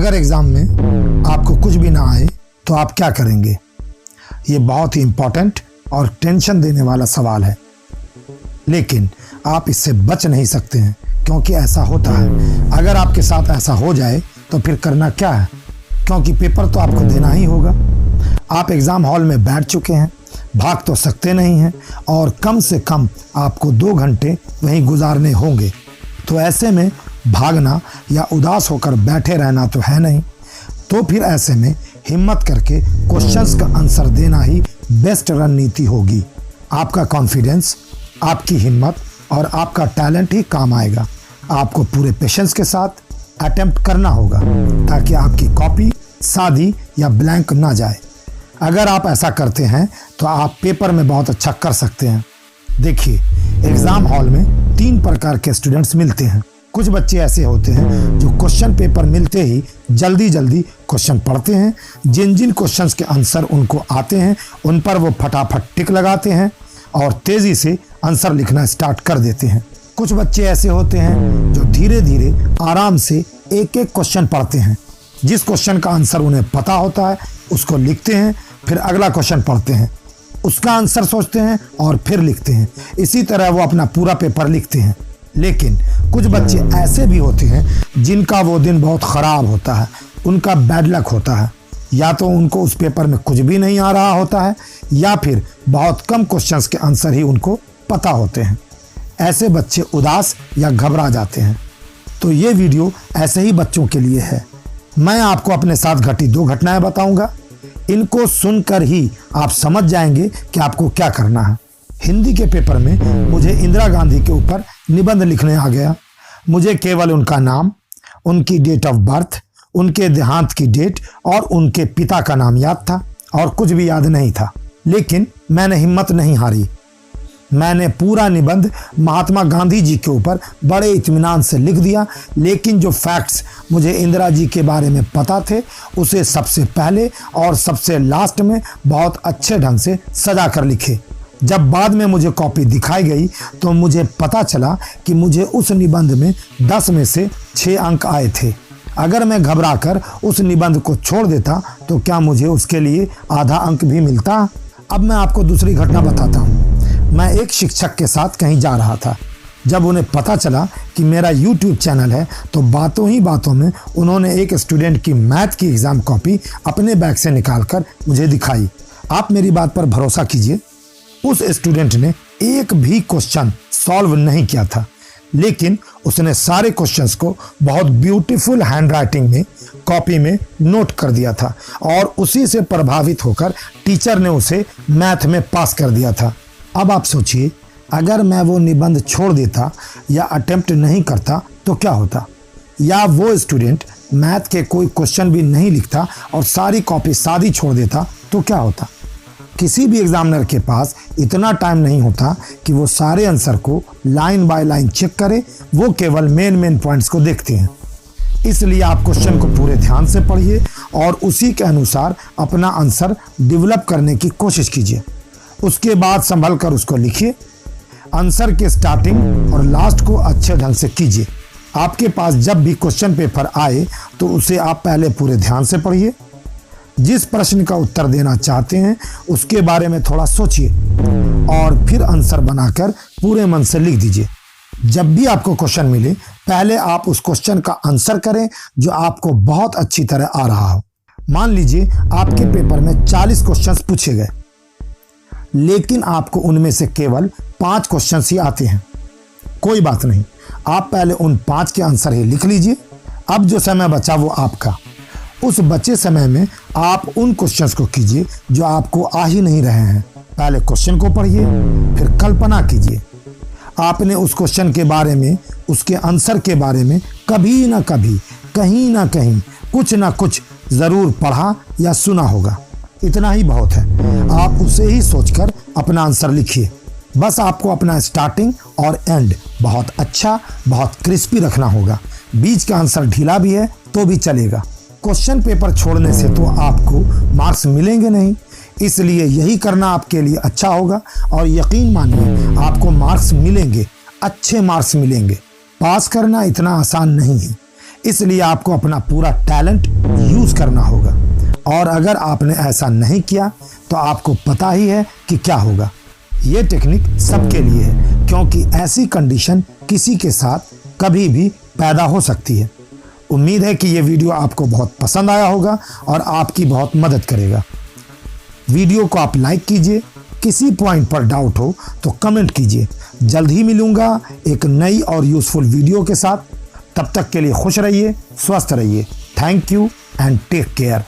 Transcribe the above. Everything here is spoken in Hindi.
अगर एग्ज़ाम में आपको कुछ भी ना आए तो आप क्या करेंगे? ये बहुत ही इम्पोर्टेंट और टेंशन देने वाला सवाल है, लेकिन आप इससे बच नहीं सकते हैं क्योंकि ऐसा होता है। अगर आपके साथ ऐसा हो जाए तो फिर करना क्या है, क्योंकि पेपर तो आपको देना ही होगा। आप एग्ज़ाम हॉल में बैठ चुके हैं, भाग तो सकते नहीं हैं और कम से कम आपको 2 घंटे वहीं गुजारने होंगे। तो ऐसे में भागना या उदास होकर बैठे रहना तो है नहीं। तो फिर ऐसे में हिम्मत करके क्वेश्चंस का आंसर देना ही बेस्ट रणनीति होगी। आपका कॉन्फिडेंस, आपकी हिम्मत और आपका टैलेंट ही काम आएगा। आपको पूरे पेशेंस के साथ अटेम्प्ट करना होगा ताकि आपकी कॉपी सादी या ब्लैंक ना जाए। अगर आप ऐसा करते हैं तो आप पेपर में बहुत अच्छा कर सकते हैं। देखिए, एग्ज़ाम हॉल में 3 प्रकार के स्टूडेंट्स मिलते हैं। कुछ बच्चे ऐसे होते हैं जो क्वेश्चन पेपर मिलते ही जल्दी जल्दी क्वेश्चन पढ़ते हैं। जिन जिन क्वेश्चंस के आंसर उनको आते हैं उन पर वो फटाफट टिक लगाते हैं और तेज़ी से आंसर लिखना स्टार्ट कर देते हैं। कुछ बच्चे ऐसे होते हैं जो धीरे धीरे आराम से एक एक क्वेश्चन पढ़ते हैं। जिस क्वेश्चन का आंसर उन्हें पता होता है उसको लिखते हैं, फिर अगला क्वेश्चन पढ़ते हैं, उसका आंसर सोचते हैं और फिर लिखते हैं। इसी तरह वो अपना पूरा पेपर लिखते हैं। लेकिन कुछ बच्चे ऐसे भी होते हैं जिनका वो दिन बहुत ख़राब होता है, उनका बैड लक होता है। या तो उनको उस पेपर में कुछ भी नहीं आ रहा होता है या फिर बहुत कम क्वेश्चंस के आंसर ही उनको पता होते हैं। ऐसे बच्चे उदास या घबरा जाते हैं। तो ये वीडियो ऐसे ही बच्चों के लिए है। मैं आपको अपने साथ घटी 2 घटनाएं बताऊंगा। इनको सुनकर ही आप समझ जाएंगे कि आपको क्या करना है। हिंदी के पेपर में मुझे इंदिरा गांधी के ऊपर निबंध लिखने आ गया। मुझे केवल उनका नाम, उनकी डेट ऑफ बर्थ, उनके देहांत की डेट और उनके पिता का नाम याद था और कुछ भी याद नहीं था। लेकिन मैंने हिम्मत नहीं हारी। मैंने पूरा निबंध महात्मा गांधी जी के ऊपर बड़े इत्मीनान से लिख दिया। लेकिन जो फैक्ट्स मुझे इंदिरा जी के बारे में पता थे उसे सबसे पहले और सबसे लास्ट में बहुत अच्छे ढंग से सजा कर लिखे। जब बाद में मुझे कॉपी दिखाई गई तो मुझे पता चला कि मुझे उस निबंध में 10 में से 6 अंक आए थे। अगर मैं घबराकर उस निबंध को छोड़ देता तो क्या मुझे उसके लिए आधा अंक भी मिलता? अब मैं आपको दूसरी घटना बताता हूँ। मैं एक शिक्षक के साथ कहीं जा रहा था। जब उन्हें पता चला कि मेरा YouTube चैनल है तो बातों ही बातों में उन्होंने एक स्टूडेंट की मैथ की एग्ज़ाम कॉपी अपने बैग से निकालकर मुझे दिखाई। आप मेरी बात पर भरोसा कीजिए, उस स्टूडेंट ने एक भी क्वेश्चन सॉल्व नहीं किया था, लेकिन उसने सारे क्वेश्चंस को बहुत ब्यूटीफुल हैंडराइटिंग में कॉपी में नोट कर दिया था और उसी से प्रभावित होकर टीचर ने उसे मैथ में पास कर दिया था। अब आप सोचिए, अगर मैं वो निबंध छोड़ देता या अटेम्प्ट नहीं करता तो क्या होता? या वो स्टूडेंट मैथ के कोई क्वेश्चन भी नहीं लिखता और सारी कॉपी सादी छोड़ देता तो क्या होता? किसी भी एग्जामिनर के पास इतना टाइम नहीं होता कि वो सारे आंसर को लाइन बाय लाइन चेक करे। वो केवल मेन पॉइंट्स को देखते हैं। इसलिए आप क्वेश्चन को पूरे ध्यान से पढ़िए और उसी के अनुसार अपना आंसर डेवलप करने की कोशिश कीजिए। उसके बाद संभल कर उसको लिखिए। आंसर के स्टार्टिंग और लास्ट को अच्छे ढंग से कीजिए। आपके पास जब भी क्वेश्चन पेपर आए तो उसे आप पहले पूरे ध्यान से पढ़िए। जिस प्रश्न का उत्तर देना चाहते हैं उसके बारे में थोड़ा सोचिए और फिर आंसर बनाकर पूरे मन से लिख दीजिए। जब भी आपको क्वेश्चन मिले पहले आप उस क्वेश्चन का आंसर करें जो आपको बहुत अच्छी तरह आ रहा हो। मान लीजिए आपके पेपर में 40 क्वेश्चंस पूछे गए, लेकिन आपको उनमें से केवल 5 क्वेश्चंस ही आते हैं। कोई बात नहीं, आप पहले उन 5 के आंसर ही लिख लीजिए। अब जो समय बचा वो आपका। उस बचे समय में आप उन क्वेश्चंस को कीजिए जो आपको आ ही नहीं रहे हैं। पहले क्वेश्चन को पढ़िए, फिर कल्पना कीजिए आपने उस क्वेश्चन के बारे में, उसके आंसर के बारे में कभी ना कभी, कहीं ना कहीं, कुछ ना कुछ ज़रूर पढ़ा या सुना होगा। इतना ही बहुत है। आप उसे ही सोचकर अपना आंसर लिखिए। बस आपको अपना स्टार्टिंग और एंड बहुत अच्छा, बहुत क्रिस्पी रखना होगा। बीच का आंसर ढीला भी है तो भी चलेगा। क्वेश्चन पेपर छोड़ने से तो आपको मार्क्स मिलेंगे नहीं, इसलिए यही करना आपके लिए अच्छा होगा और यकीन मानिए आपको मार्क्स मिलेंगे, अच्छे मार्क्स मिलेंगे। पास करना इतना आसान नहीं है, इसलिए आपको अपना पूरा टैलेंट यूज करना होगा। और अगर आपने ऐसा नहीं किया तो आपको पता ही है कि क्या होगा। ये टेक्निक सबके लिए है, क्योंकि ऐसी कंडीशन किसी के साथ कभी भी पैदा हो सकती है। उम्मीद है कि ये वीडियो आपको बहुत पसंद आया होगा और आपकी बहुत मदद करेगा। वीडियो को आप लाइक कीजिए, किसी पॉइंट पर डाउट हो तो कमेंट कीजिए। जल्द ही मिलूंगा एक नई और यूजफुल वीडियो के साथ। तब तक के लिए खुश रहिए, स्वस्थ रहिए। Thank you and take care.